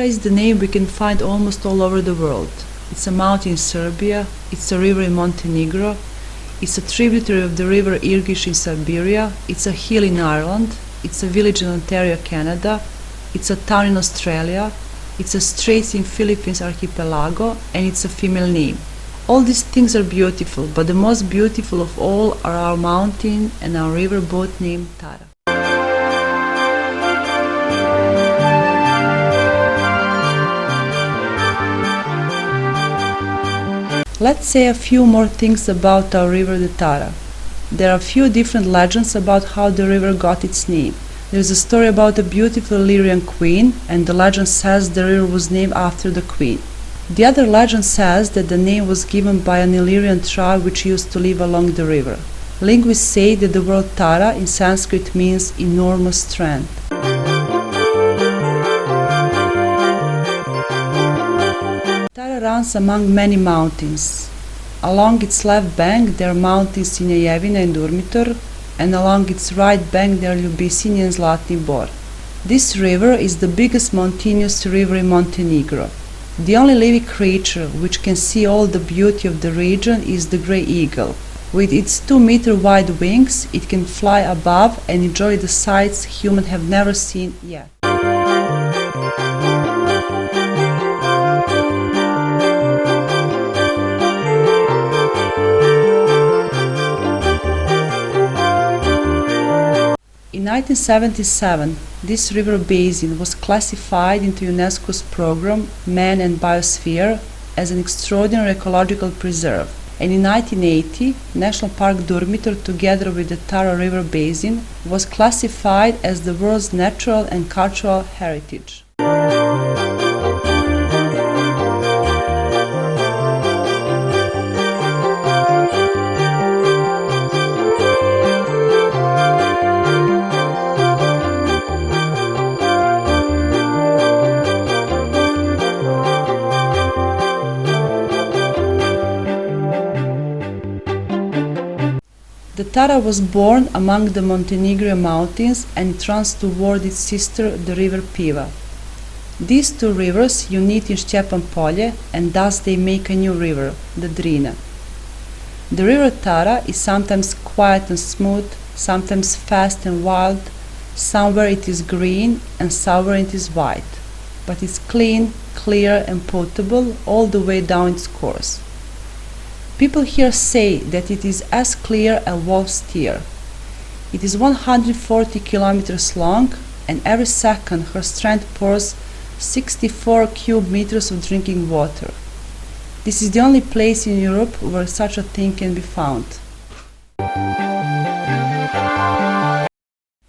Tara is the name we can find almost all over the world. It's a mountain in Serbia, it's a river in Montenegro, it's a tributary of the river Irgish in Siberia, it's a hill in Ireland, it's a village in Ontario, Canada, it's a town in Australia, it's a strait in Philippines archipelago, and it's a female name. All these things are beautiful, but the most beautiful of all are our mountain and our river, both named Tara. Let's say a few more things about our river, the Tara. There are a few different legends about how the river got its name. There is a story about a beautiful Illyrian queen, and the legend says the river was named after the queen. The other legend says that the name was given by an Illyrian tribe which used to live along the river. Linguists say that the word Tara in Sanskrit means enormous strength. Tara runs among many mountains. Along its left bank there are mountains Sinjevina and Durmitor, and along its right bank there are Ljubisini and Zlatni Bor. This river is the biggest mountainous river in Montenegro. The only living creature which can see all the beauty of the region is the grey eagle. With its 2-meter wide wings, it can fly above and enjoy the sights humans have never seen yet. In 1977, this river basin was classified into UNESCO's program Man and Biosphere as an extraordinary ecological preserve, and in 1980, National Park Durmitor, together with the Tara River Basin, was classified as the world's natural and cultural heritage. The Tara was born among the Montenegro mountains and it runs toward its sister, the river Piva. These two rivers unite in Stjepan Polje, and thus they make a new river, the Drina. The river Tara is sometimes quiet and smooth, sometimes fast and wild, somewhere it is green and somewhere it is white, but it's clean, clear and potable all the way down its course. People here say that it is as clear as wolf's tear. It is 140 kilometers long, and every second her strength pours 64 cubic meters of drinking water. This is the only place in Europe where such a thing can be found.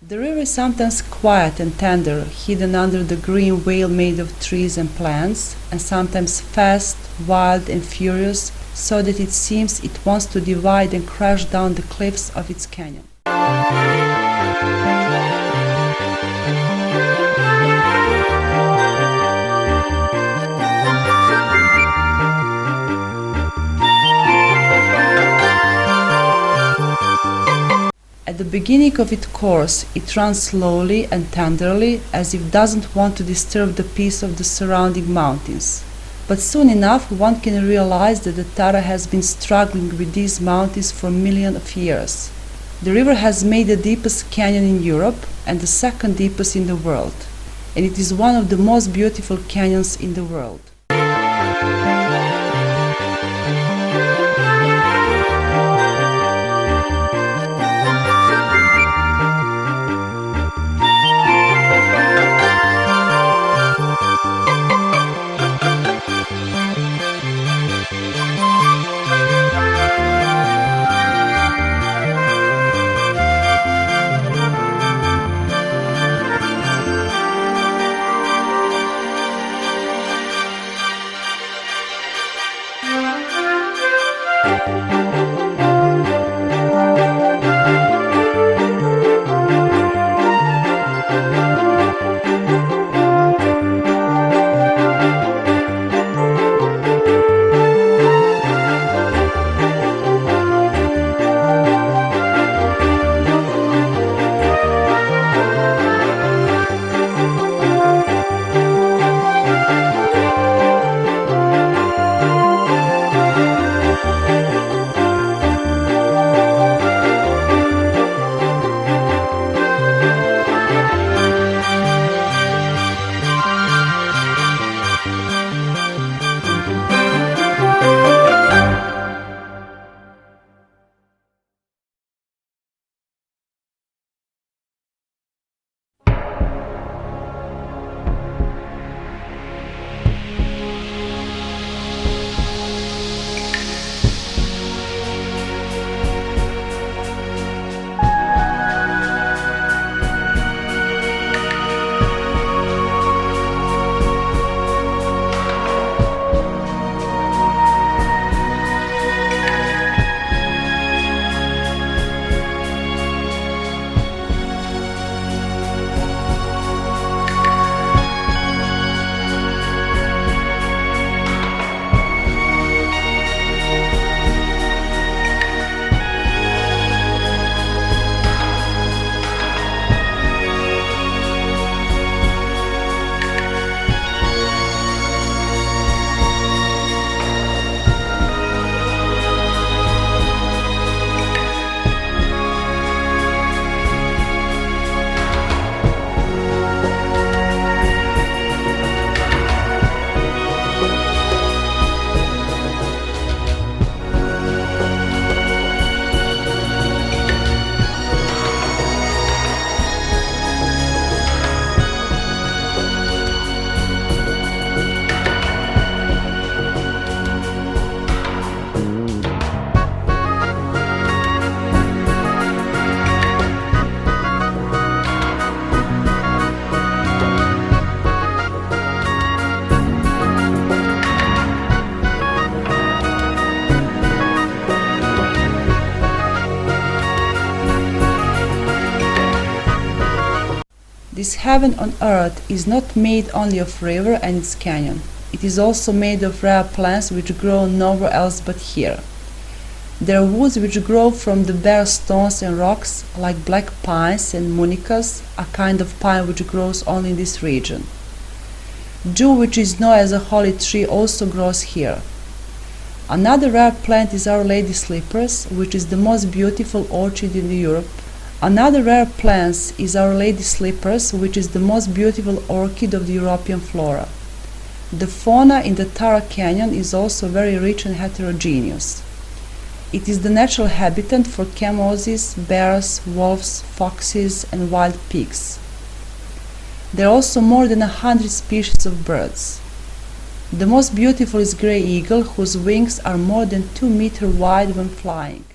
The river is sometimes quiet and tender, hidden under the green veil made of trees and plants, and sometimes fast, wild and furious, so that it seems it wants to divide and crash down the cliffs of its canyon. At the beginning of its course, it runs slowly and tenderly, as if it doesn't want to disturb the peace of the surrounding mountains. But soon enough one can realize that the Tara has been struggling with these mountains for millions of years. The river has made the deepest canyon in Europe and the second deepest in the world, and it is one of the most beautiful canyons in the world. This heaven on earth is not made only of river and its canyon. It is also made of rare plants which grow nowhere else but here. There are woods which grow from the bare stones and rocks, like black pines and municas, a kind of pine which grows only in this region. Dew, which is known as a holy tree, also grows here. Another rare plant is Our Lady Slippers, which is the most beautiful orchid in Europe. Another rare plant is Our Lady Slippers, which is the most beautiful orchid of the European flora. The fauna in the Tara Canyon is also very rich and heterogeneous. It is the natural habitat for camels, bears, wolves, foxes, and wild pigs. There are also more than 100 species of birds. The most beautiful is gray eagle, whose wings are more than 2 meters wide when flying.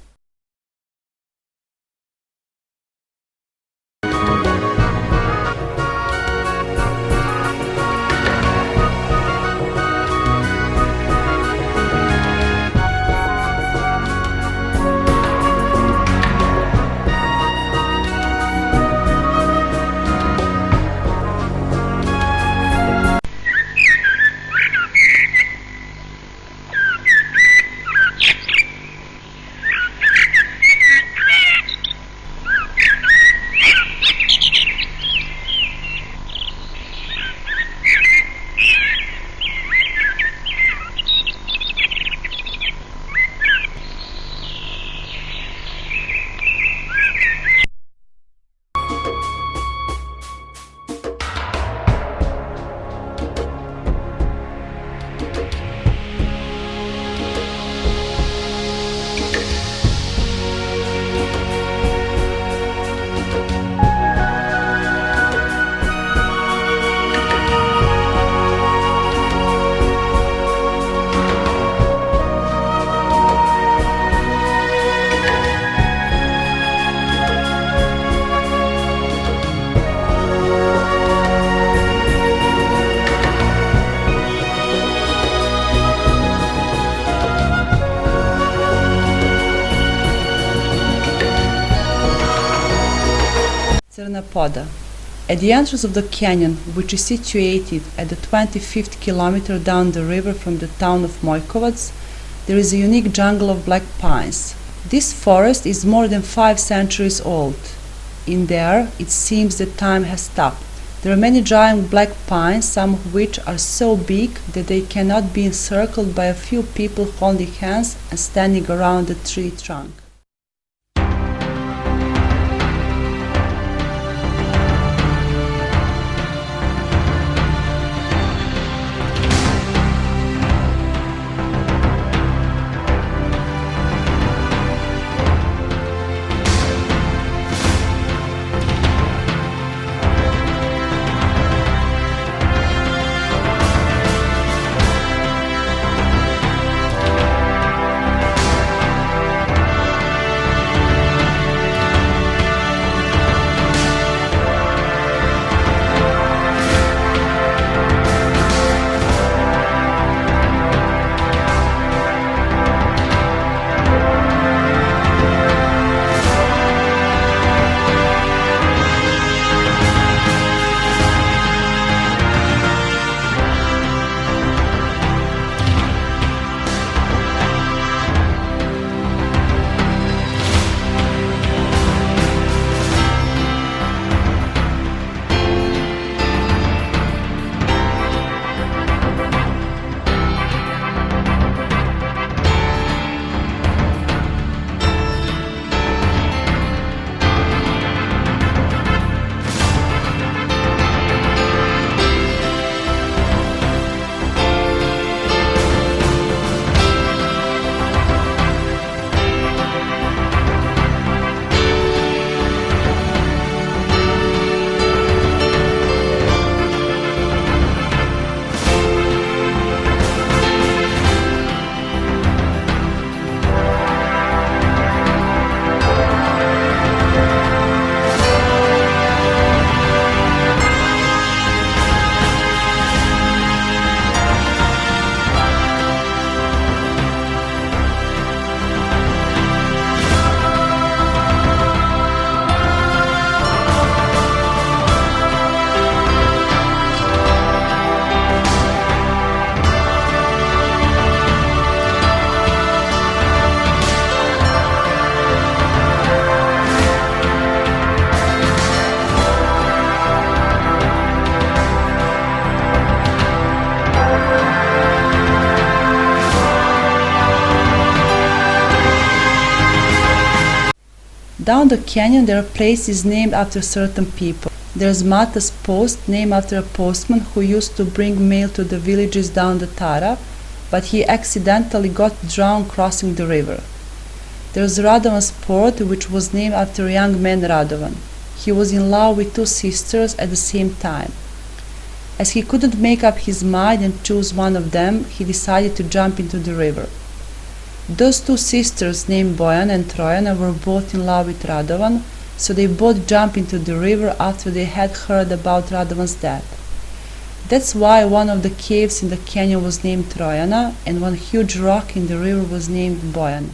Poda. At the entrance of the canyon, which is situated at the 25th kilometer down the river from the town of Mojkovac, there is a unique jungle of black pines. This forest is more than 5 centuries old. In there, it seems that time has stopped. There are many giant black pines, some of which are so big that they cannot be encircled by a few people holding hands and standing around the tree trunk. Down the canyon there are places named after certain people. There's Mata's Post, named after a postman who used to bring mail to the villages down the Tara, but he accidentally got drowned crossing the river. There's Radovan's Port, which was named after a young man Radovan. He was in love with two sisters at the same time. As he couldn't make up his mind and choose one of them, he decided to jump into the river. Those two sisters named Bojana and Trojana were both in love with Radovan, so they both jumped into the river after they had heard about Radovan's death. That's why one of the caves in the canyon was named Trojana and one huge rock in the river was named Bojana.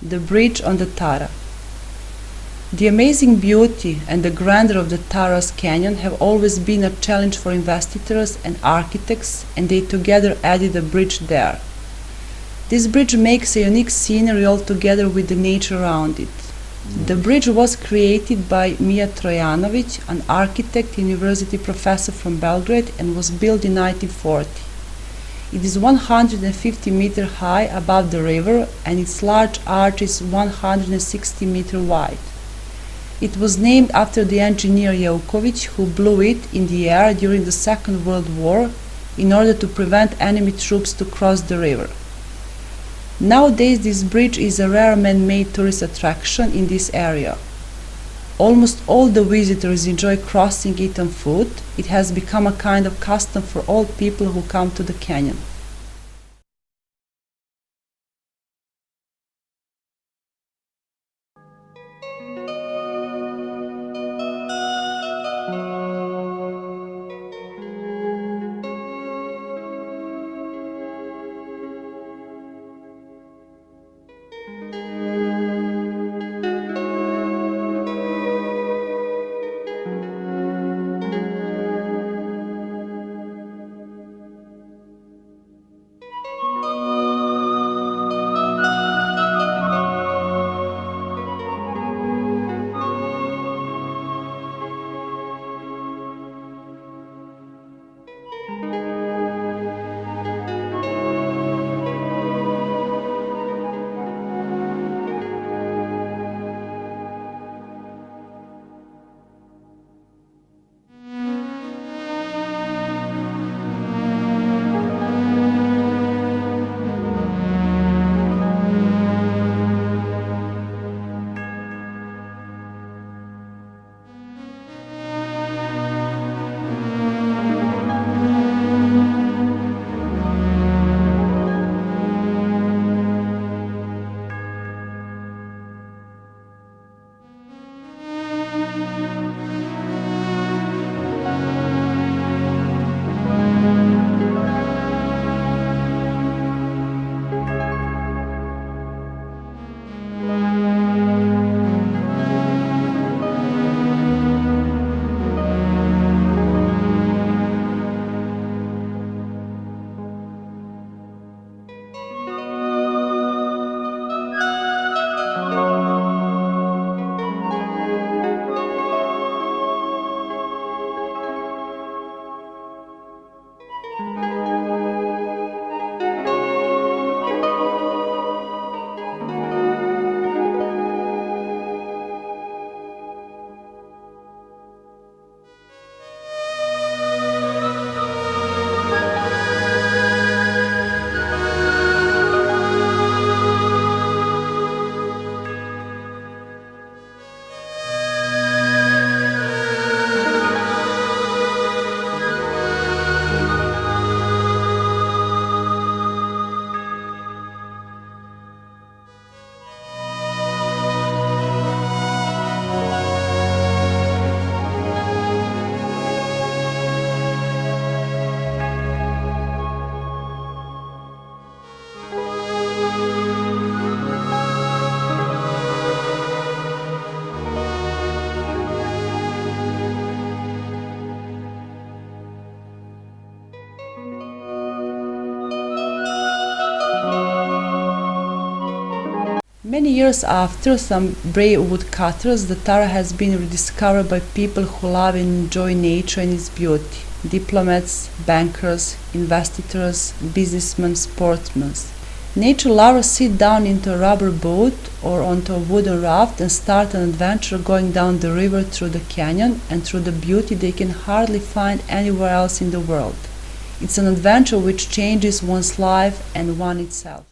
the bridge on the Tara. The amazing beauty and the grandeur of the Tara's canyon have always been a challenge for investigators and architects, and they together added a bridge there. This bridge makes a unique scenery altogether with the nature around it. The bridge was created by Mija Trojanović, an architect and university professor from Belgrade, and was built in 1940. It is 150 meters high above the river, and its large arch is 160 meters wide. It was named after the engineer Jauković, who blew it in the air during the Second World War in order to prevent enemy troops to cross the river. Nowadays, this bridge is a rare man-made tourist attraction in this area. Almost all the visitors enjoy crossing it on foot. It has become a kind of custom for all people who come to the canyon. Many years after some brave woodcutters, the Tara has been rediscovered by people who love and enjoy nature and its beauty. Diplomats, bankers, investigators, businessmen, sportsmen. Nature lovers sit down into a rubber boat or onto a wooden raft and start an adventure going down the river through the canyon and through the beauty they can hardly find anywhere else in the world. It's an adventure which changes one's life and one itself.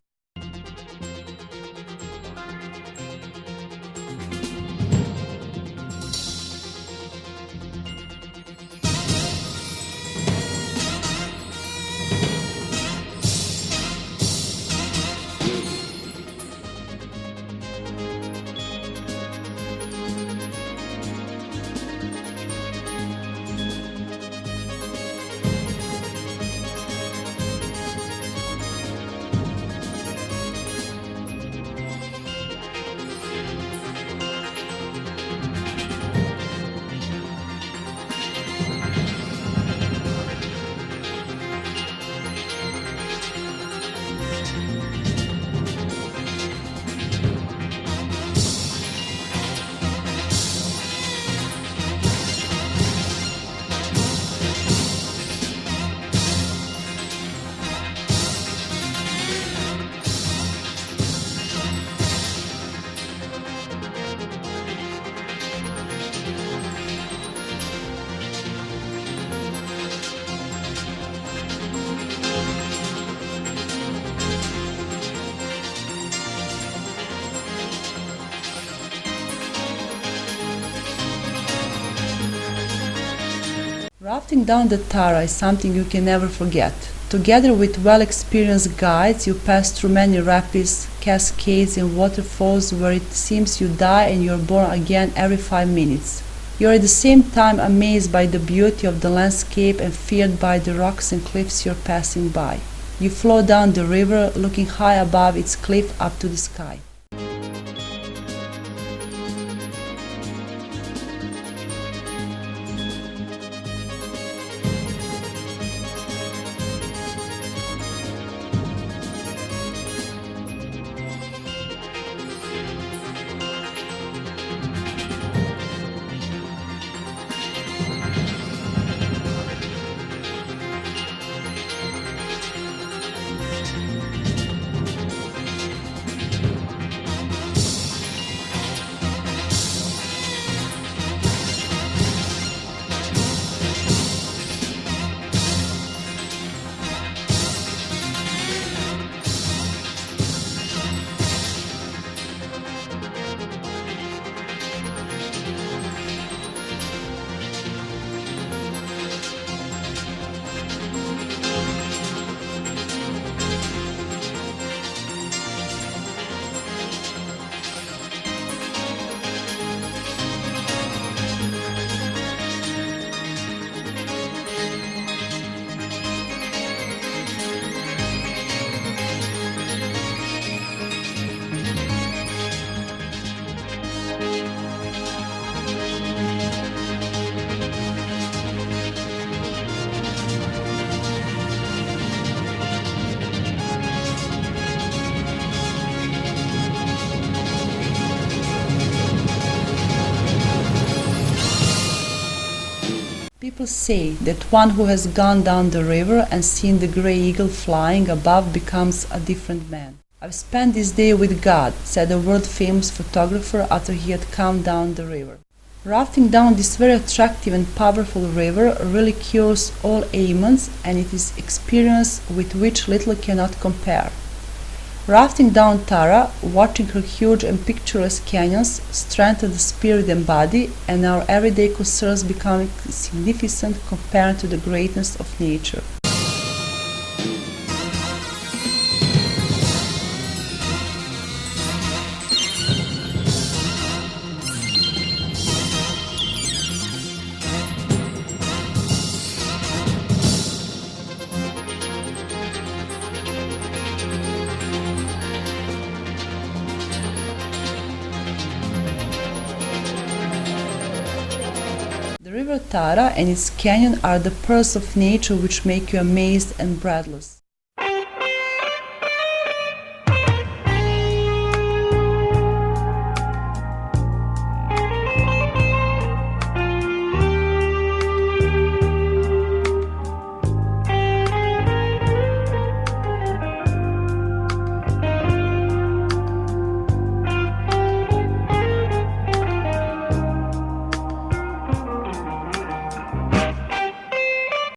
Rafting down the Tara is something you can never forget. Together with well-experienced guides, you pass through many rapids, cascades and waterfalls where it seems you die and you're born again every 5 minutes. You're at the same time amazed by the beauty of the landscape and feared by the rocks and cliffs you're passing by. You flow down the river, looking high above its cliff up to the sky. People say that one who has gone down the river and seen the grey eagle flying above becomes a different man. "I've spent this day with God," said a world-famous photographer after he had come down the river. Rafting down this very attractive and powerful river really cures all ailments, and it is experience with which little cannot compare. Rafting down Tara, watching her huge and picturesque canyons, strengthens the spirit and body, and our everyday concerns become insignificant compared to the greatness of nature. The river Tara and its canyon are the pearls of nature which make you amazed and breathless.